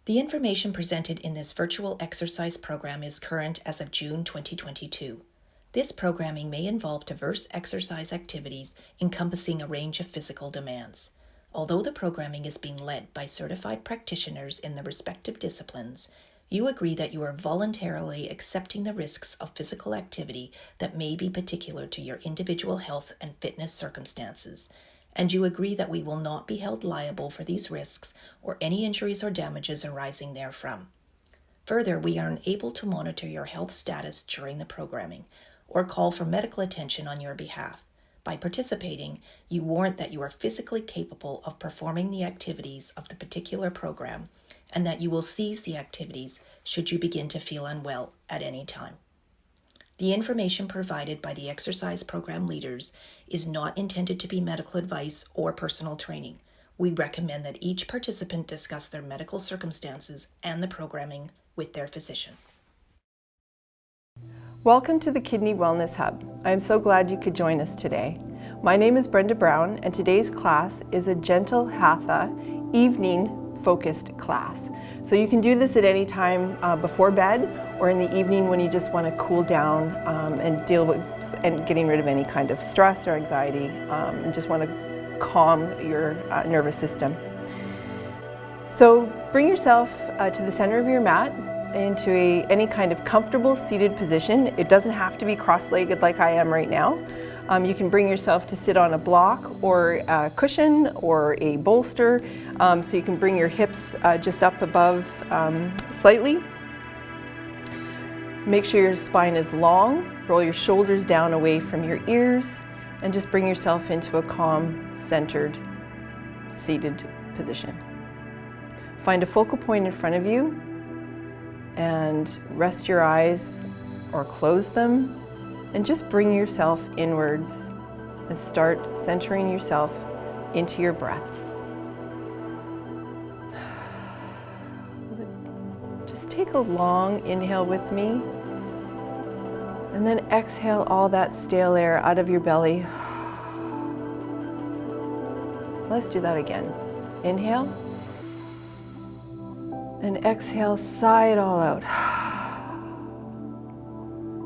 The information presented in this virtual exercise program is current as of June 2022. This programming may involve diverse exercise activities encompassing a range of physical demands. Although the programming is being led by certified practitioners in the respective disciplines, you agree that you are voluntarily accepting the risks of physical activity that may be particular to your individual health and fitness circumstances, and you agree that we will not be held liable for these risks or any injuries or damages arising therefrom. Further, we are unable to monitor your health status during the programming or call for medical attention on your behalf. By participating, you warrant that you are physically capable of performing the activities of the particular program and that you will cease the activities should you begin to feel unwell at any time. The information provided by the exercise program leaders is not intended to be medical advice or personal training. We recommend that each participant discuss their medical circumstances and the programming with their physician. Welcome to the Kidney Wellness Hub. I am so glad you could join us today. My name is Brenda Brown, and today's class is a Gentle Hatha Evening focused class. So you can do this at any time before bed or in the evening when you just want to cool down and deal with and getting rid of any kind of stress or anxiety and just want to calm your nervous system. So bring yourself to the center of your mat into any kind of comfortable seated position. It doesn't have to be cross-legged like I am right now. You can bring yourself to sit on a block or a cushion or a bolster, so you can bring your hips just up above slightly. Make sure your spine is long. Roll your shoulders down away from your ears and just bring yourself into a calm, centered, seated position. Find a focal point in front of you and rest your eyes or close them and just bring yourself inwards and start centering yourself into your breath. Just take a long inhale with me and then exhale all that stale air out of your belly. Let's do that again. Inhale. And exhale, sigh it all out.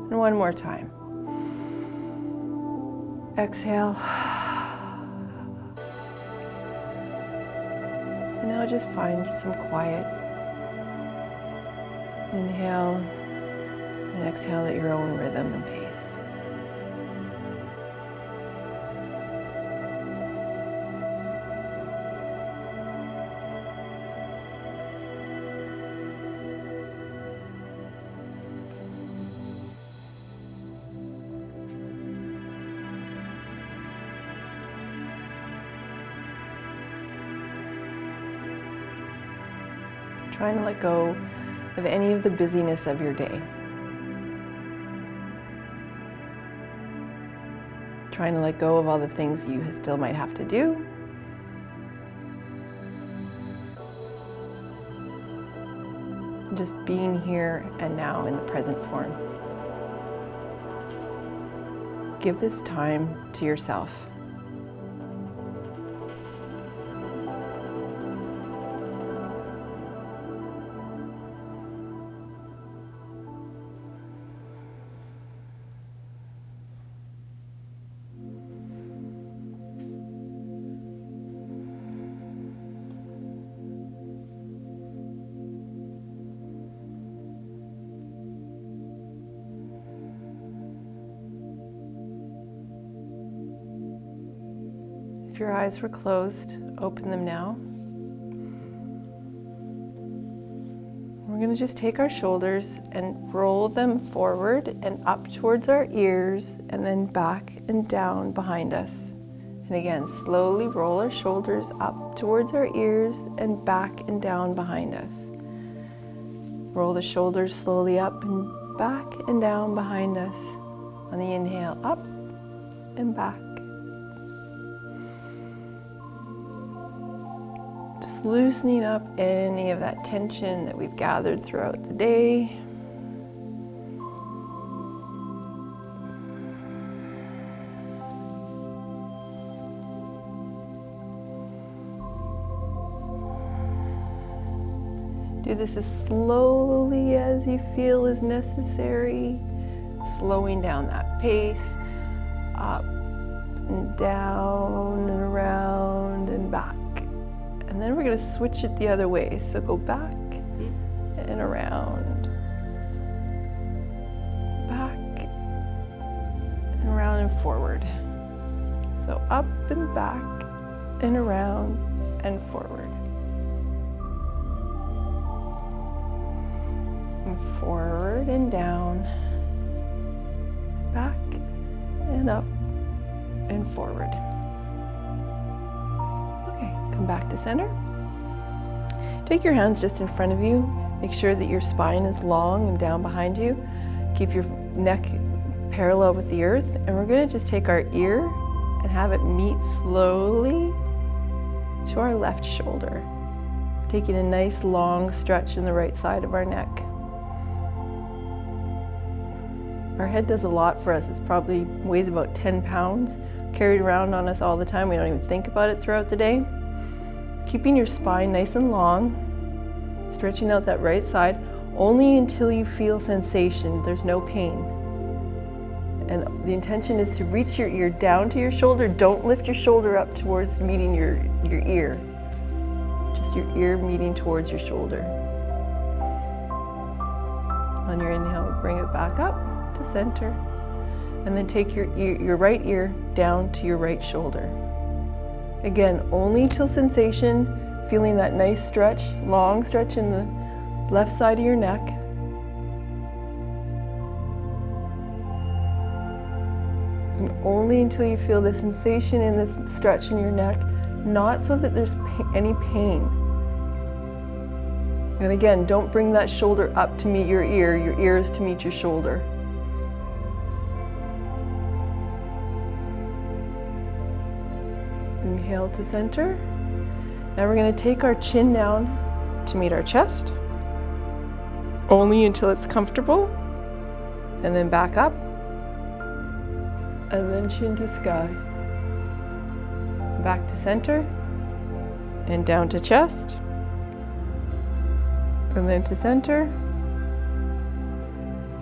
And one more time. Exhale. And now just find some quiet. Inhale and exhale at your own rhythm and pace. Trying to let go of any of the busyness of your day. Trying to let go of all the things you still might have to do. Just being here and now in the present form. Give this time to yourself. If your eyes were closed, open them now. We're going to just take our shoulders and roll them forward and up towards our ears and then back and down behind us. And again, slowly roll our shoulders up towards our ears and back and down behind us. Roll the shoulders slowly up and back and down behind us. On the inhale, up and back. Just loosening up any of that tension that we've gathered throughout the day. Do this as slowly as you feel is necessary, slowing down that pace, up and down and around and back. And then we're going to switch it the other way. So go back and around, back and around and forward. So up and back and around and forward. And forward and down, back and up and forward. Okay, come back to center. Take your hands just in front of you. Make sure that your spine is long and down behind you. Keep your neck parallel with the earth. And we're going to just take our ear and have it meet slowly to our left shoulder. Taking a nice long stretch in the right side of our neck. Our head does a lot for us. It probably weighs about 10 pounds, carried around on us all the time. We don't even think about it throughout the day. Keeping your spine nice and long, stretching out that right side, only until you feel sensation. There's no pain. And the intention is to reach your ear down to your shoulder. Don't lift your shoulder up towards meeting your ear. Just your ear meeting towards your shoulder. On your inhale, bring it back up to center. And then take your right ear down to your right shoulder. Again, only till sensation, feeling that nice stretch, long stretch in the left side of your neck. And only until you feel the sensation in this stretch in your neck, not so that there's any pain. And again, don't bring that shoulder up to meet your ear is to meet your shoulder. Inhale to center. Now we're going to take our chin down to meet our chest, only until it's comfortable, and then back up, and then chin to sky. Back to center, and down to chest, and then to center,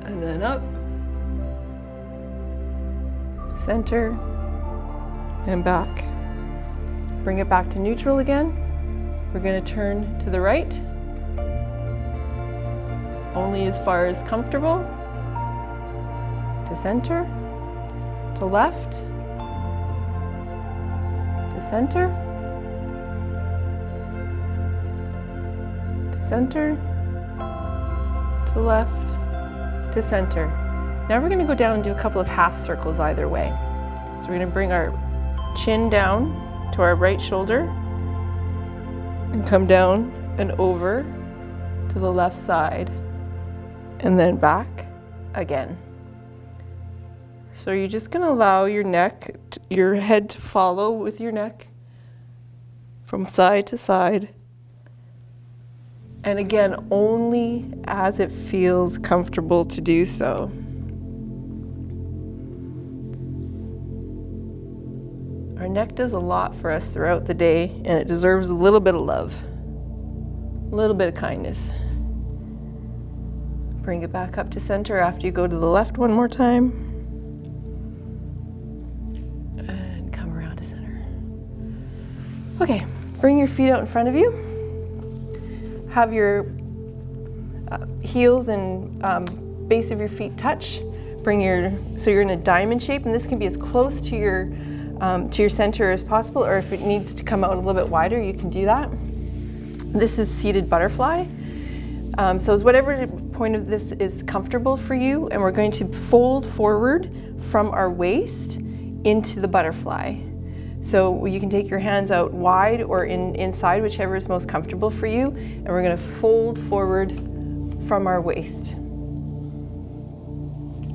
and then up, center, and back. Bring it back to neutral again. We're going to turn to the right, only as far as comfortable, to center, to left, to center, to center, to left, to center. Now we're going to go down and do a couple of half circles either way. So we're going to bring our chin down to our right shoulder and come down and over to the left side and then back again. So you're just going to allow your neck, your head to follow with your neck from side to side. And again, only as it feels comfortable to do so. Our neck does a lot for us throughout the day, and it deserves a little bit of love, a little bit of kindness. Bring it back up to center after you go to the left one more time. And come around to center. Okay, bring your feet out in front of you. Have your heels and base of your feet touch. So you're in a diamond shape, and this can be as close to your center as possible, or if it needs to come out a little bit wider, you can do that. This is seated butterfly. So it's whatever point of this is comfortable for you, and we're going to fold forward from our waist into the butterfly. So you can take your hands out wide or inside, whichever is most comfortable for you, and we're going to fold forward from our waist.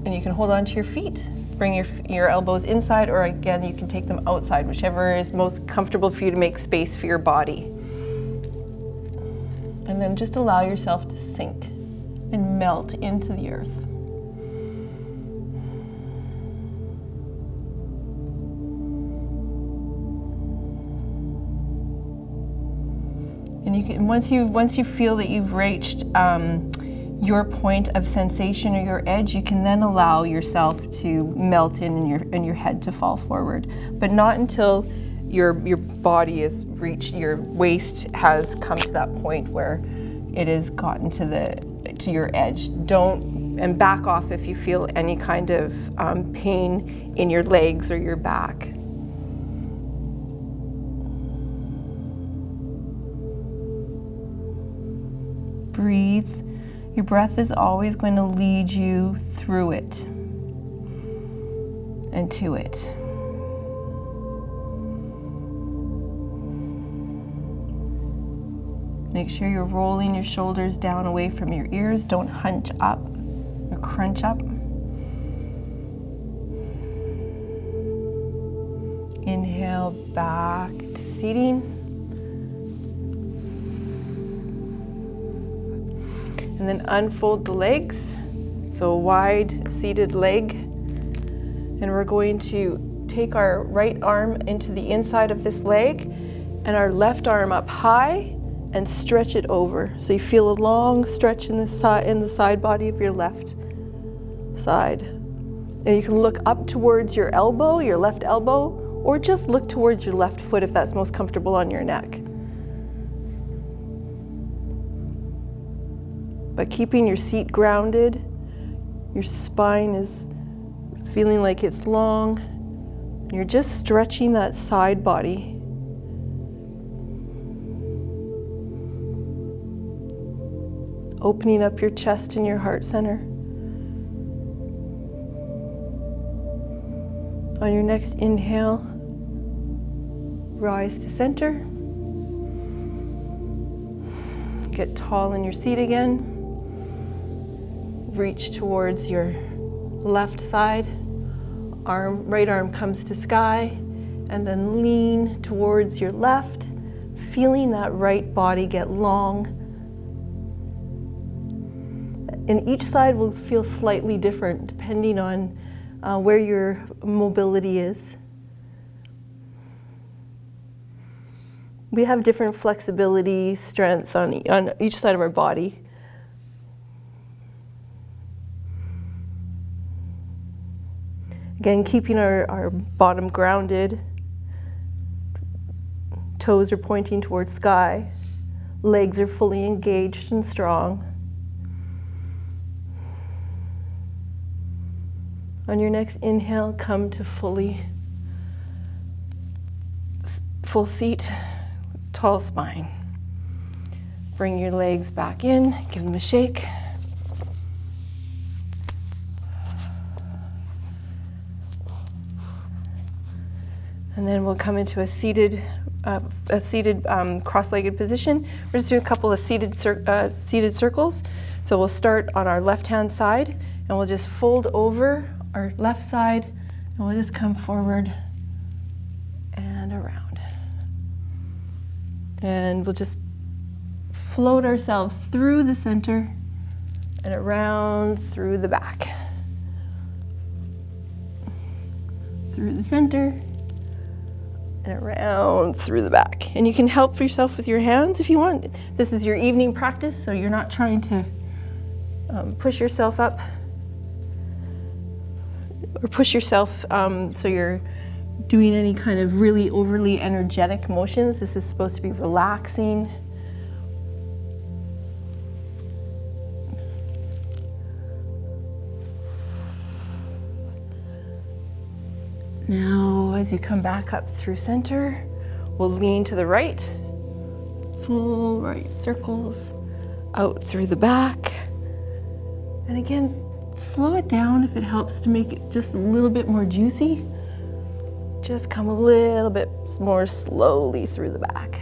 And you can hold on to your feet. Bring your elbows inside, or again, you can take them outside, whichever is most comfortable for you to make space for your body. And then just allow yourself to sink and melt into the earth. And you can, once you feel that you've reached your point of sensation or your edge, you can then allow yourself to melt in and your head to fall forward. But not until your body is reached, your waist has come to that point where it has gotten to your edge. And back off if you feel any kind of pain in your legs or your back. Breathe. Your breath is always going to lead you through it and to it. Make sure you're rolling your shoulders down away from your ears. Don't hunch up or crunch up. Inhale back to seating. And then unfold the legs. So a wide seated leg. And we're going to take our right arm into the inside of this leg and our left arm up high and stretch it over. So you feel a long stretch in the side body of your left side. And you can look up towards your elbow, your left elbow, or just look towards your left foot if that's most comfortable on your neck. But keeping your seat grounded, your spine is feeling like it's long. You're just stretching that side body. Opening up your chest and your heart center. On your next inhale, rise to center. Get tall in your seat again. Reach towards your left side. Right arm comes to sky, and then lean towards your left, feeling that right body get long. And each side will feel slightly different depending on where your mobility is. We have different flexibility, strength on each side of our body. Again, keeping our bottom grounded. Toes are pointing towards sky. Legs are fully engaged and strong. On your next inhale, come to full seat, tall spine. Bring your legs back in, give them a shake. And then we'll come into a seated cross-legged position. We're just doing a couple of seated circles. So we'll start on our left-hand side, and we'll just fold over our left side, and we'll just come forward and around. And we'll just float ourselves through the center and around through the back. Through the center and around through the back. And you can help yourself with your hands if you want. This is your evening practice, so you're not trying to push yourself up or push yourself so you're doing any kind of really overly energetic motions. This is supposed to be relaxing. Now, as you come back up through center, we'll lean to the right, full right circles, out through the back. And again, slow it down if it helps to make it just a little bit more juicy. Just come a little bit more slowly through the back.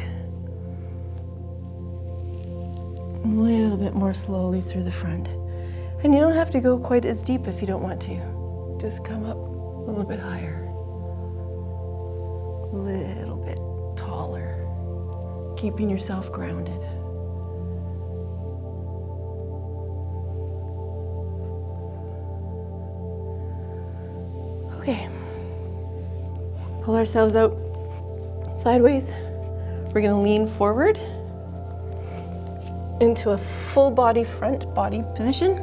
A little bit more slowly through the front. And you don't have to go quite as deep if you don't want to. Just come up a little bit higher. A little bit taller, keeping yourself grounded. Okay, pull ourselves out sideways. We're going to lean forward into a full body front body position.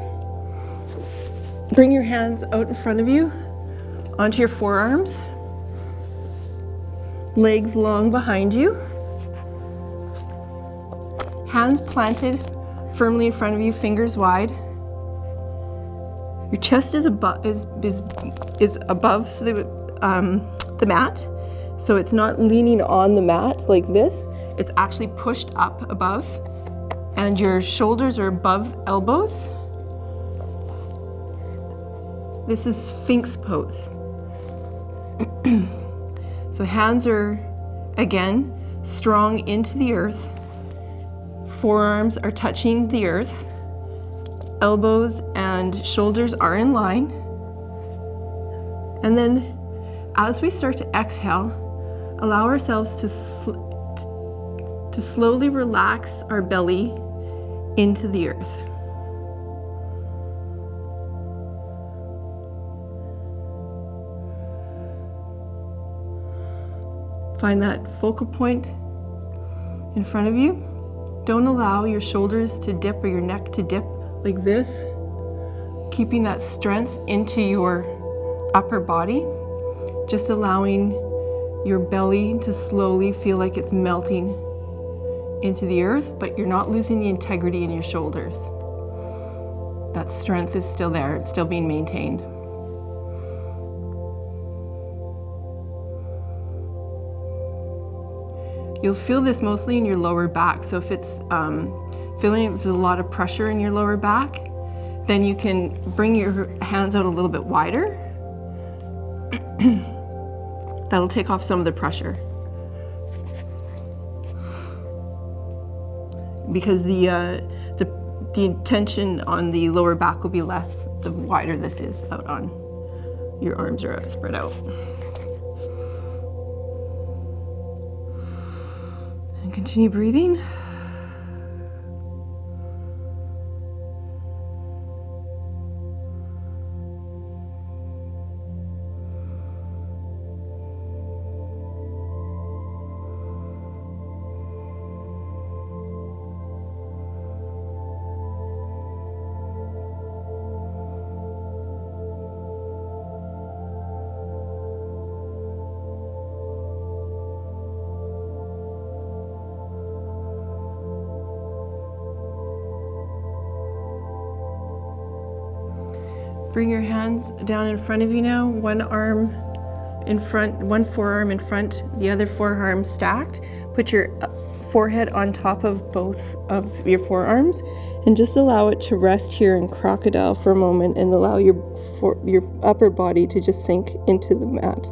Bring your hands out in front of you onto your forearms. Legs long behind you. Hands planted firmly in front of you, fingers wide. Your chest is above the mat, so it's not leaning on the mat like this. It's actually pushed up above, and your shoulders are above elbows. This is Sphinx pose. So hands are, again, strong into the earth. Forearms are touching the earth. Elbows and shoulders are in line. And then as we start to exhale, allow ourselves to slowly relax our belly into the earth. Find that focal point in front of you. Don't allow your shoulders to dip or your neck to dip like this. Keeping that strength into your upper body. Just allowing your belly to slowly feel like it's melting into the earth, but you're not losing the integrity in your shoulders. That strength is still there, it's still being maintained. You'll feel this mostly in your lower back. So if it's feeling there's a lot of pressure in your lower back, then you can bring your hands out a little bit wider. That'll take off some of the pressure. Because the tension on the lower back will be less the wider this is out on. Your arms are out, spread out. And continue breathing. Bring your hands down in front of you now. One arm in front, one forearm in front, the other forearm stacked. Put your forehead on top of both of your forearms and just allow it to rest here in crocodile for a moment and allow your upper body to just sink into the mat.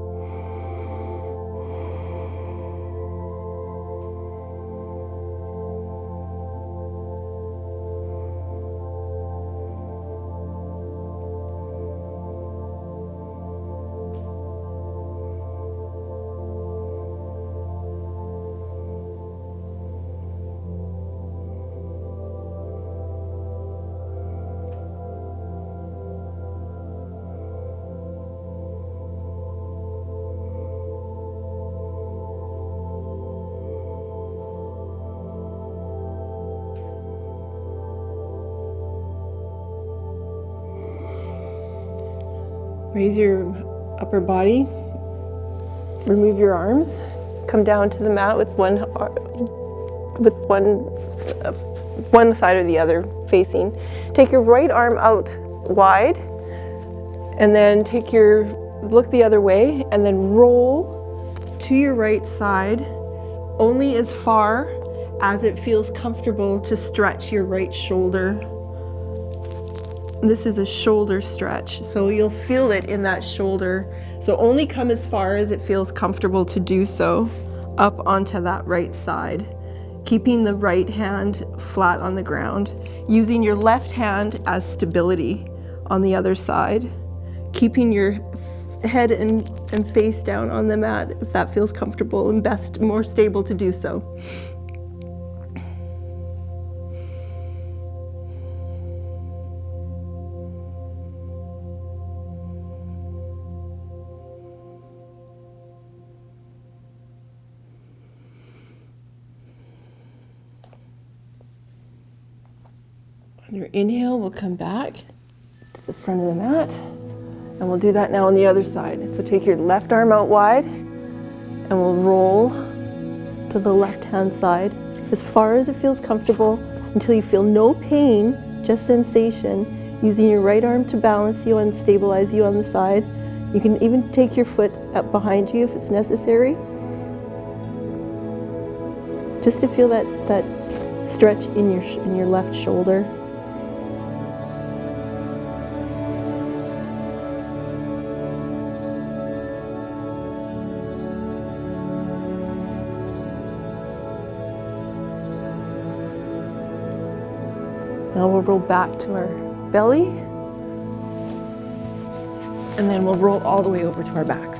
Raise your upper body, remove your arms, come down to the mat with one side or the other facing. Take your right arm out wide and then look the other way and then roll to your right side only as far as it feels comfortable to stretch your right shoulder. This is a shoulder stretch, so you'll feel it in that shoulder. So only come as far as it feels comfortable to do so, up onto that right side. Keeping the right hand flat on the ground, using your left hand as stability on the other side. Keeping your head and face down on the mat if that feels comfortable and best, more stable to do so. On your inhale, we'll come back to the front of the mat, and we'll do that now on the other side. So take your left arm out wide, and we'll roll to the left-hand side as far as it feels comfortable until you feel no pain, just sensation, using your right arm to balance you and stabilize you on the side. You can even take your foot up behind you if it's necessary, just to feel that stretch in your left shoulder. Now we'll roll back to our belly, and then we'll roll all the way over to our backs.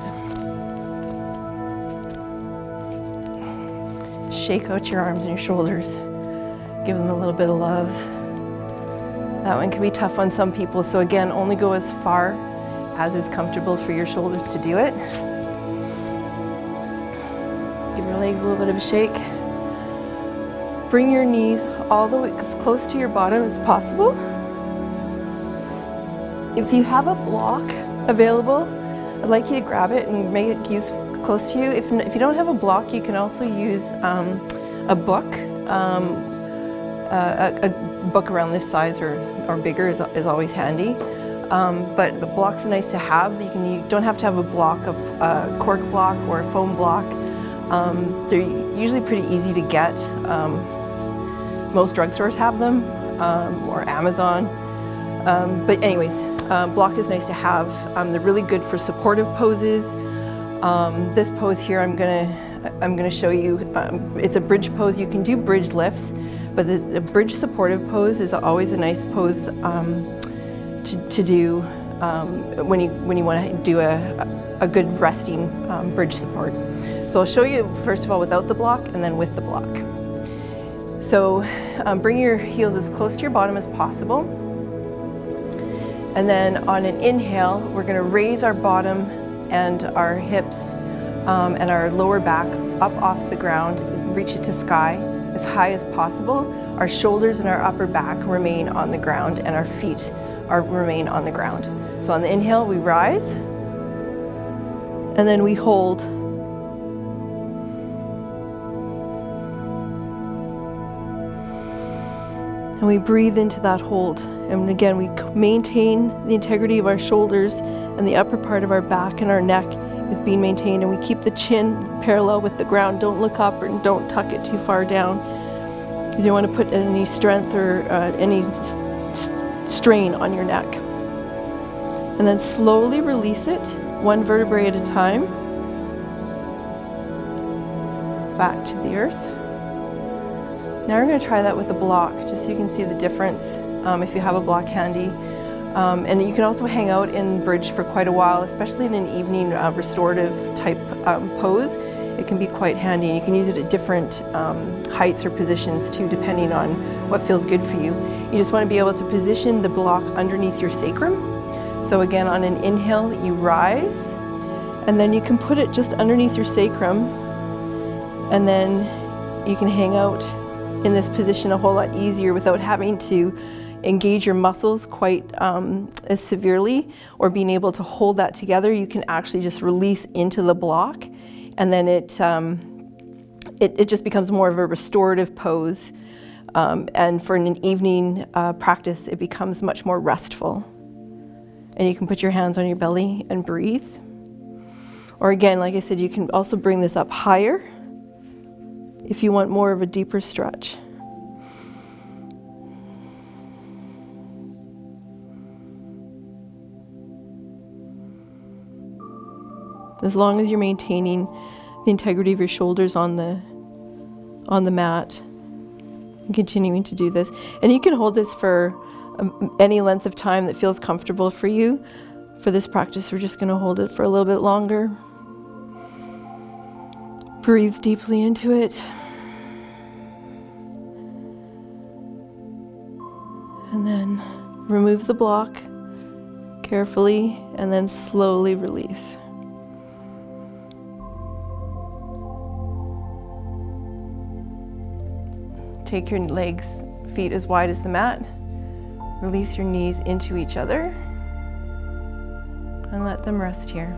Shake out your arms and your shoulders. Give them a little bit of love. That one can be tough on some people, so again, only go as far as is comfortable for your shoulders to do it. Give your legs a little bit of a shake. Bring your knees all the way as close to your bottom as possible. If you have a block available, I'd like you to grab it and make it close to you. If you don't have a block, you can also use a book. A book around this size or bigger is always handy. But a block's nice to have. You don't have to have a block of cork block or a foam block. They're usually pretty easy to get. Most drugstores have them, or Amazon. But anyways, block is nice to have. They're really good for supportive poses. This pose here, I'm gonna show you. It's a bridge pose. You can do bridge lifts, but the bridge supportive pose is always a nice pose to do when you want to do a good resting bridge support. So I'll show you first of all without the block and then with the block. So bring your heels as close to your bottom as possible. And then on an inhale, we're going to raise our bottom and our hips and our lower back up off the ground, reach it to sky as high as possible. Our shoulders and our upper back remain on the ground and our feet remain on the ground. So on the inhale, we rise and then we hold. And we breathe into that hold. And again, we maintain the integrity of our shoulders, and the upper part of our back and our neck is being maintained. And we keep the chin parallel with the ground. Don't look up and don't tuck it too far down, because you don't want to put any strength or any strain on your neck. And then slowly release it, one vertebrae at a time, back to the earth. Now we're going to try that with a block, just so you can see the difference if you have a block handy. And you can also hang out in bridge for quite a while, especially in an evening restorative type pose. It can be quite handy, and you can use it at different heights or positions too, depending on what feels good for you. You just want to be able to position the block underneath your sacrum. So again, on an inhale, you rise, and then you can put it just underneath your sacrum, and then you can hang out in this position a whole lot easier without having to engage your muscles quite as severely, or being able to hold that together. You can actually just release into the block, and then it just becomes more of a restorative pose. And for an evening practice, it becomes much more restful. And you can put your hands on your belly and breathe. Or again, like I said, you can also bring this up higher if you want more of a deeper stretch. As long as you're maintaining the integrity of your shoulders on the mat, and continuing to do this. And you can hold this for any length of time that feels comfortable for you. For this practice, we're just going to hold it for a little bit longer. Breathe deeply into it. And then remove the block carefully, and then slowly release. Take your legs, feet as wide as the mat, Release your knees into each other and let them rest here.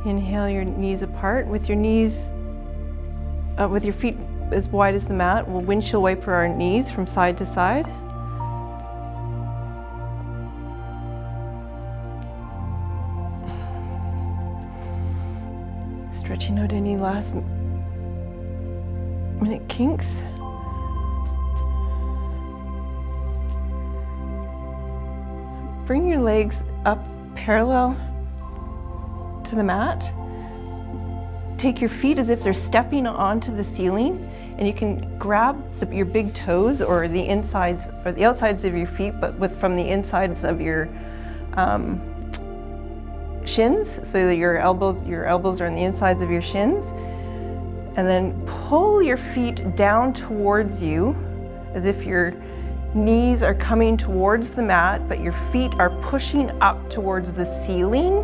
Inhale your knees apart with your feet as wide as the mat. We'll windshield wiper our knees from side to side. Stretching out any last minute kinks. Bring your legs up parallel to the mat. Take your feet as if they're stepping onto the ceiling, and you can grab your big toes or the insides or the outsides of your feet, but from the insides of your shins, so that your elbows are on the insides of your shins, and then pull your feet down towards you as if your knees are coming towards the mat, but your feet are pushing up towards the ceiling.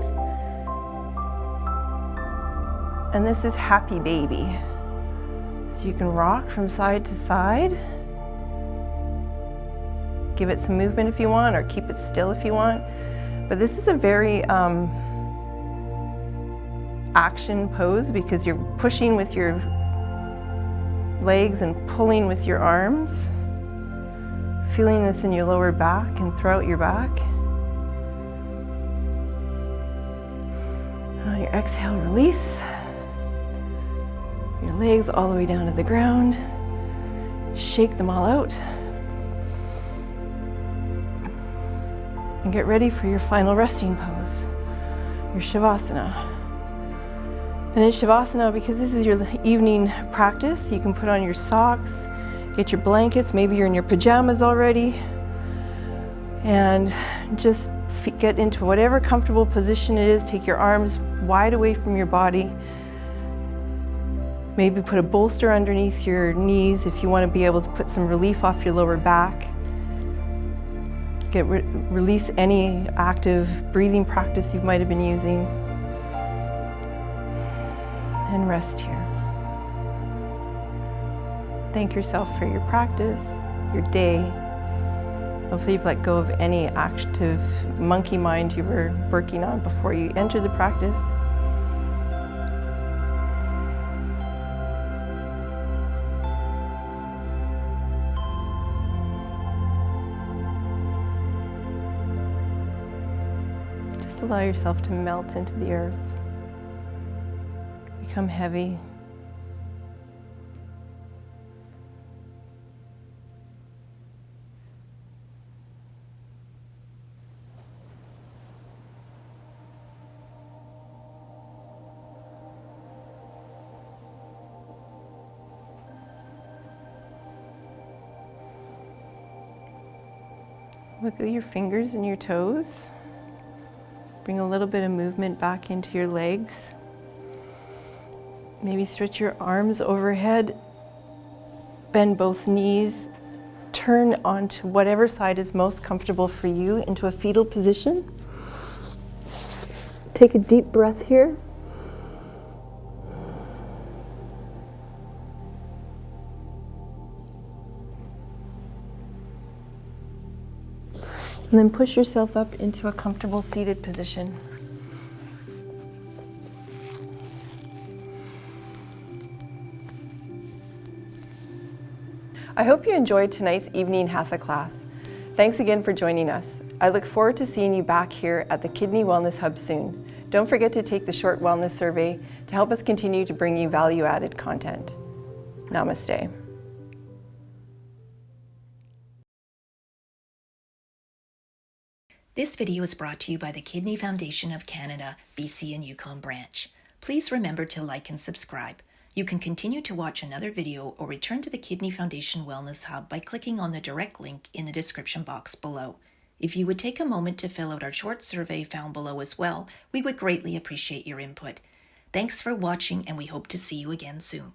And this is happy baby. So you can rock from side to side. Give it some movement if you want, or keep it still if you want. But this is a very action pose because you're pushing with your legs and pulling with your arms. Feeling this in your lower back and throughout your back. And on your exhale, release. Your legs all the way down to the ground. Shake them all out. And get ready for your final resting pose, your Shavasana. And in Shavasana, because this is your evening practice, you can put on your socks, get your blankets, maybe you're in your pajamas already, and just get into whatever comfortable position it is. Take your arms wide away from your body. Maybe put a bolster underneath your knees if you want to be able to put some relief off your lower back. Release any active breathing practice you might have been using. And rest here. Thank yourself for your practice, your day. Hopefully you've let go of any active monkey mind you were working on before you entered the practice. Just allow yourself to melt into the earth. Become heavy. Wiggle your fingers and your toes. Bring a little bit of movement back into your legs. Maybe stretch your arms overhead. Bend both knees. Turn onto whatever side is most comfortable for you into a fetal position. Take a deep breath here. And then push yourself up into a comfortable seated position. I hope you enjoyed tonight's evening Hatha class. Thanks again for joining us. I look forward to seeing you back here at the Kidney Wellness Hub soon. Don't forget to take the short wellness survey to help us continue to bring you value-added content. Namaste. This video is brought to you by the Kidney Foundation of Canada, BC and Yukon branch. Please remember to like and subscribe. You can continue to watch another video or return to the Kidney Foundation Wellness Hub by clicking on the direct link in the description box below. If you would take a moment to fill out our short survey found below as well, we would greatly appreciate your input. Thanks for watching, and we hope to see you again soon.